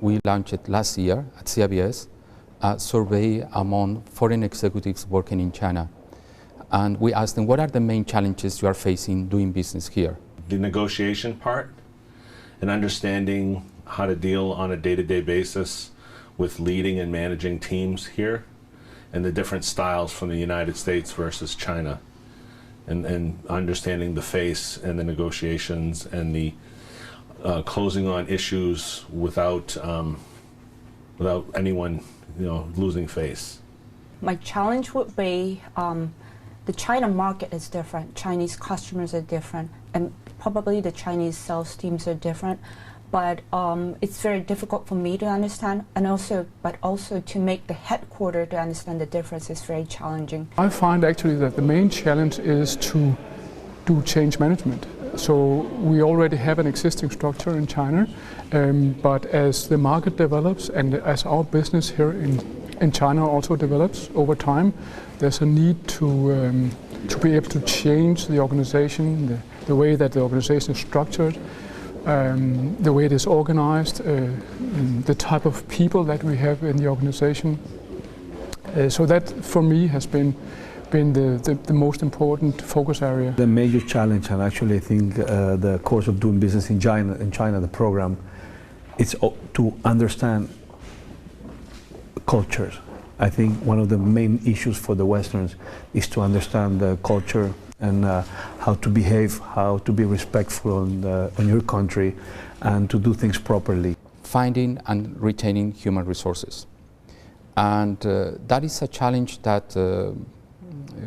we launched last year at CEIBS a survey among foreign executives working in China. And we asked them, what are the main challenges you are facing doing business here? The negotiation part and understanding how to deal on a day-to-day basis with leading and managing teams here and the different styles from the United States versus China. And understanding the face and the negotiations and the closing on issues without anyone losing face. My challenge would be the China market is different. Chinese customers are different, and probably the Chinese sales teams are different. But it's very difficult for me to understand, and also to make the headquarters to understand the difference is very challenging. I find actually that the main challenge is to do change management. So we already have an existing structure in China, but as the market develops and as our business here in China also develops over time, there's a need to be able to change the organization, the way that the organization is structured, the way it is organized, the type of people that we have in the organization. So that for me has been the most important focus area. The major challenge, and actually I think the course of doing business in China, the program, it's to understand cultures. I think one of the main issues for the Westerns is to understand the culture and how to behave, how to be respectful in your country, and to do things properly. Finding and retaining human resources. And that is a challenge that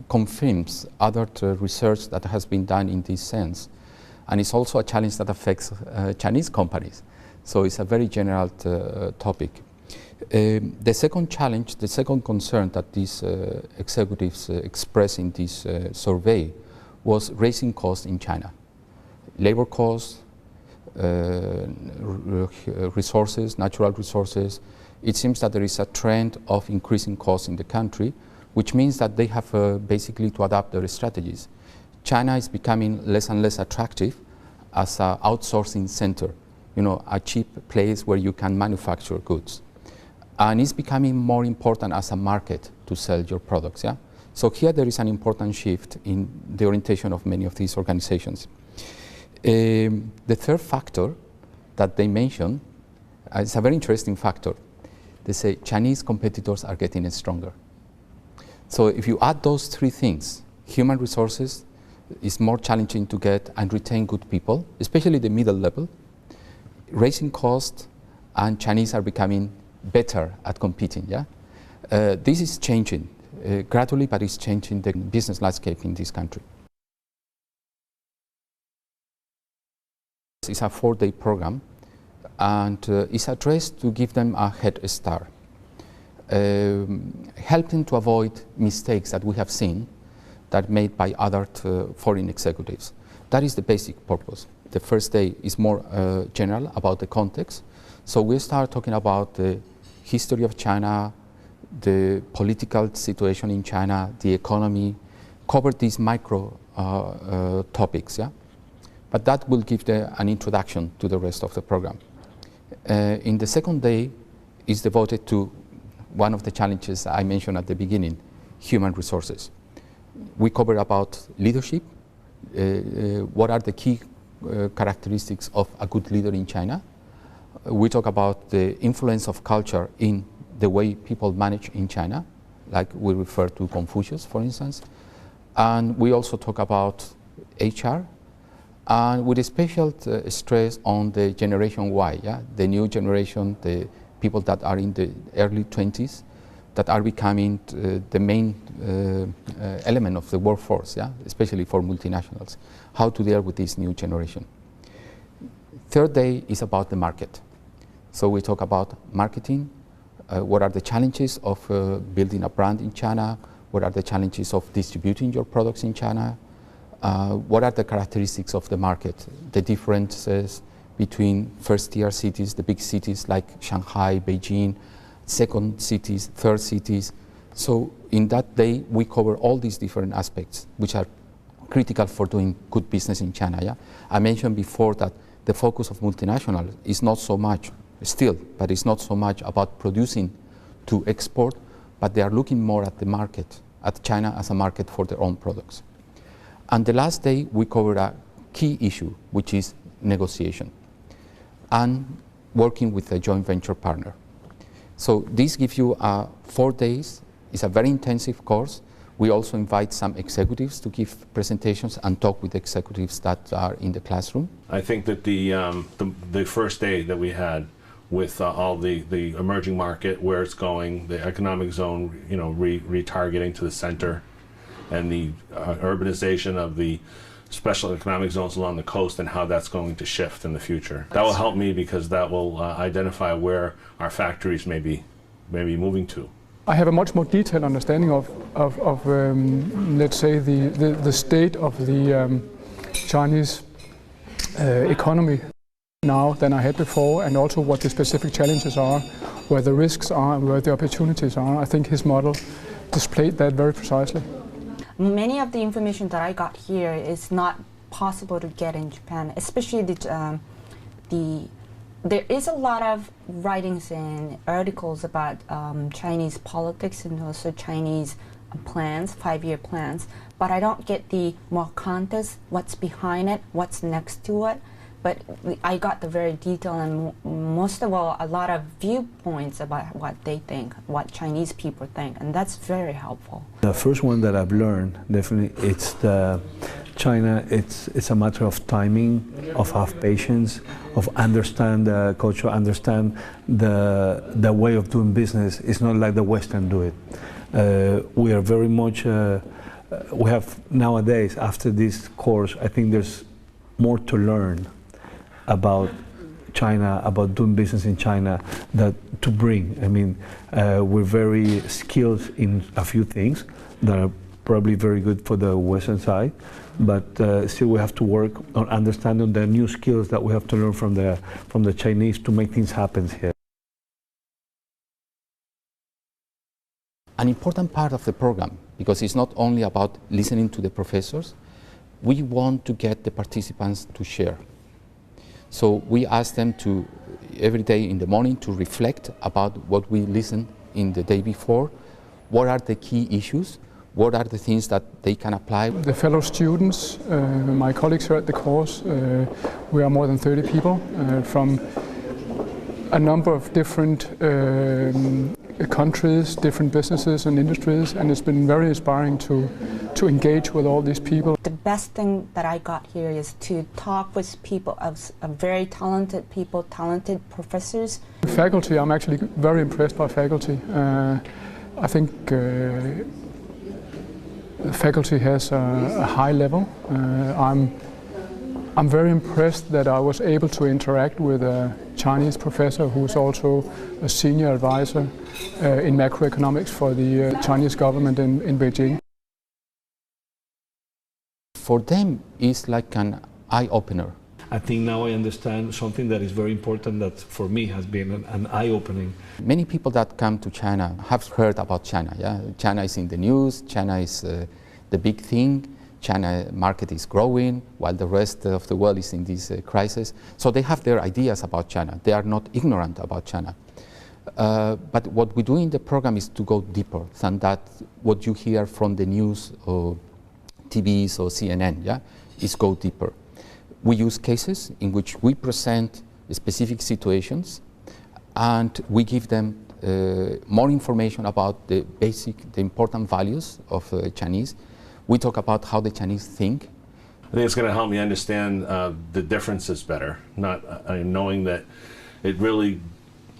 confirms other research that has been done in this sense. And it's also a challenge that affects Chinese companies. So it's a very general topic. The second challenge, the second concern that these executives expressed in this survey was raising costs in China. Labor costs, resources, natural resources. It seems that there is a trend of increasing costs in the country, which means that they have basically to adapt their strategies. China is becoming less and less attractive as an outsourcing center, a cheap place where you can manufacture goods. And it's becoming more important as a market to sell your products. Yeah? So here there is an important shift in the orientation of many of these organizations. The third factor that they mention is a very interesting factor. They say Chinese competitors are getting stronger. So if you add those three things, human resources is more challenging to get and retain good people, especially the middle level, raising costs, and Chinese are becoming better at competing. Yeah? This is changing gradually, but it's changing the business landscape in this country. It's a 4-day program, and it's addressed to give them a head start, helping to avoid mistakes that we have seen that made by other foreign executives. That is the basic purpose. The first day is more general about the context. So we start talking about the history of China, the political situation in China, the economy, cover these micro topics, yeah? But that will give an introduction to the rest of the program. In the second day is devoted to one of the challenges I mentioned at the beginning, human resources. We cover about leadership, what are the key characteristics of a good leader in China. We talk about the influence of culture in the way people manage in China, like we refer to Confucius, for instance. And we also talk about HR, and with a special stress on the generation Y, yeah? The new generation, the people that are in the early 20s, that are becoming the main element of the workforce, yeah? Especially for multinationals, how to deal with this new generation. Third day is about the market. So we talk about marketing, what are the challenges of building a brand in China, what are the challenges of distributing your products in China, what are the characteristics of the market, the differences between first-tier cities, the big cities like Shanghai, Beijing, second cities, third cities. So in that day, we cover all these different aspects, which are critical for doing good business in China. Yeah? I mentioned before that the focus of multinationals is not so much still, but it's not so much about producing to export, but they are looking more at the market, at China as a market for their own products. And the last day, we covered a key issue, which is negotiation and working with a joint venture partner. So this gives you 4 days. It's a very intensive course. We also invite some executives to give presentations and talk with executives that are in the classroom. I think that the first day that we had with all the emerging market, where it's going, the economic zone, retargeting to the center, and the urbanization of the special economic zones along the coast and how that's going to shift in the future. That will help me because that will identify where our factories may be moving to. I have a much more detailed understanding of let's say, the state of the Chinese economy now than I had before, and also what the specific challenges are, where the risks are, and where the opportunities are. I think his model displayed that very precisely. Many of the information that I got here is not possible to get in Japan, especially there is a lot of writings and articles about Chinese politics and also Chinese plans, 5-year plans, but I don't get the more context, what's behind it, what's next to it. But I got the very detailed and most of all, a lot of viewpoints about what they think, what Chinese people think, and that's very helpful. The first one that I've learned, definitely, it's China. It's a matter of timing, of have patience, of understand the culture, understand the way of doing business. It's not like the Western do it. We are very much. We have nowadays, after this course, I think there's more to learn about China, about doing business in China, that to bring. I mean, we're very skilled in a few things that are probably very good for the Western side, but still we have to work on understanding the new skills that we have to learn from the Chinese to make things happen here. An important part of the program, because it's not only about listening to the professors, we want to get the participants to share. So we ask them to, every day in the morning, to reflect about what we listened in the day before. What are the key issues? What are the things that they can apply? The fellow students, my colleagues here at the course, we are more than 30 people from a number of different countries, different businesses and industries, and it's been very inspiring to engage with all these people. The best thing that I got here is to talk with people, of very talented people, talented professors. Faculty, I'm actually very impressed by faculty. I think faculty has a high level. I'm very impressed that I was able to interact with a Chinese professor who is also a senior advisor in macroeconomics for the Chinese government in Beijing. For them, it's like an eye-opener. I think now I understand something that is very important that for me has been an eye-opening. Many people that come to China have heard about China. Yeah? China is in the news, China is the big thing, China market is growing while the rest of the world is in this crisis. So they have their ideas about China. They are not ignorant about China. But what we do in the program is to go deeper than that, what you hear from the news or TVs or CNN, yeah, is go deeper. We use cases in which we present specific situations and we give them more information about the important values of Chinese. We talk about how the Chinese think. I think it's going to help me understand the differences better, not knowing that it really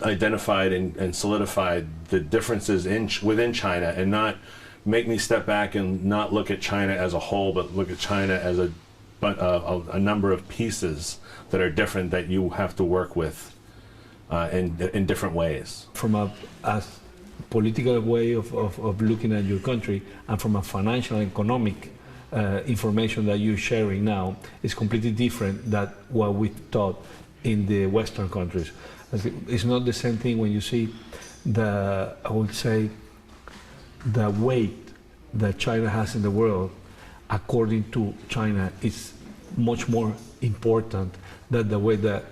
identified and solidified the differences within China, and not make me step back and not look at China as a whole, but look at China as a number of pieces that are different, that you have to work with in different ways. From a political way of looking at your country, and from a financial and economic information that you're sharing now, is completely different than what we taught in the Western countries. It's not the same thing when you see I would say, the weight that China has in the world. According to China, is much more important than the way that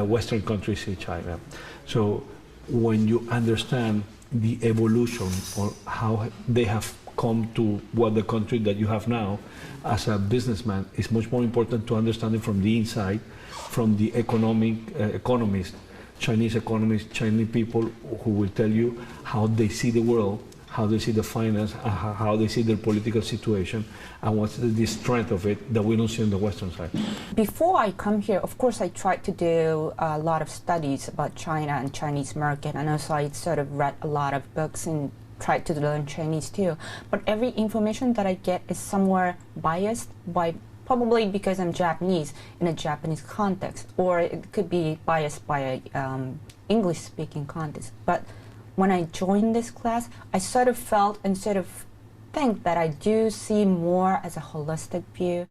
Western countries see China. So when you understand the evolution or how they have come to what the country that you have now, as a businessman, it's much more important to understand it from the inside, from the economists, Chinese economists, Chinese people who will tell you how they see the world, how they see the finance, how they see their political situation, and what's the strength of it that we don't see on the Western side. Before I come here, of course, I tried to do a lot of studies about China and Chinese market, and also I sort of read a lot of books and tried to learn Chinese too. But every information that I get is somewhere biased by, probably because I'm Japanese in a Japanese context, or it could be biased by a English-speaking context. But when I joined this class, I sort of felt and sort of think that I do see more as a holistic view.